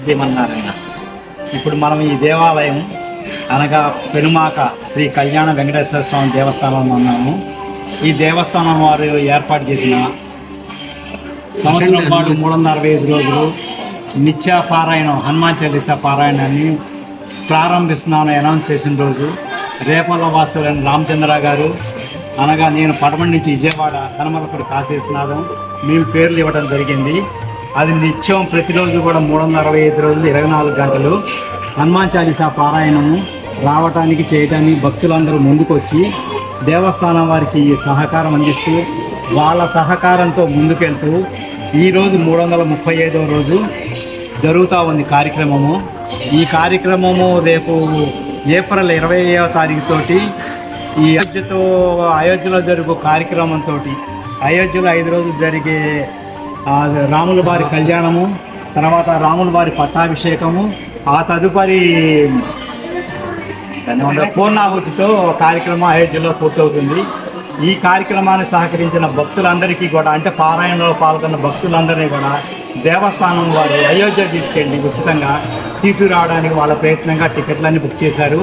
శ్రీమన్నారాయణ. ఇప్పుడు మనం ఈ దేవాలయం అనగా పెనుమాక శ్రీ కళ్యాణ వెంకటేశ్వర స్వామి దేవస్థానంలో ఉన్నాము. ఈ దేవస్థానం వారు ఏర్పాటు చేసిన సంవత్సరం పాటు 365 రోజులు నిత్య పారాయణం హనుమాన్ చాలీసా పారాయణాన్ని ప్రారంభిస్తున్నాను అనౌన్స్ చేసిన రోజు రేపల్ల వాస్తులైన రామచంద్ర గారు అనగా నేను పడమటి నుంచి విజయవాడ కనమలపూడి కాశీనాథం మేము పేర్లు ఇవ్వడం జరిగింది. అది నిత్యం ప్రతిరోజు కూడా 365 రోజులు 24 గంటలు హనుమాన్ చాలీసా పారాయణము రావటానికి చేయడానికి భక్తులందరూ ముందుకొచ్చి దేవస్థానం వారికి సహకారం అందిస్తూ వాళ్ళ సహకారంతో ముందుకెళ్తూ ఈరోజు 335వ రోజు జరుగుతూ ఉంది కార్యక్రమము. ఈ కార్యక్రమము రేపు ఏప్రిల్ 20వ తారీఖుతోటి ఈ అయోధ్యలో జరుగు కార్యక్రమంతో అయోధ్యలో 5 రోజులు జరిగే రాముల వారి కళ్యాణము, తర్వాత రాముల వారి పట్టాభిషేకము, ఆ తదుపరి పూర్ణాహుతితో కార్యక్రమం అయోధ్యలో పూర్తవుతుంది. ఈ కార్యక్రమాన్ని సహకరించిన భక్తులందరికీ కూడా అంటే పారాయణలో పాల్గొన్న భక్తులందరినీ కూడా దేవస్థానం వారు అయోధ్య తీసుకెళ్ళి ఉచితంగా తీసుకురావడానికి వాళ్ళ ప్రయత్నంగా టికెట్లన్నీ బుక్ చేశారు.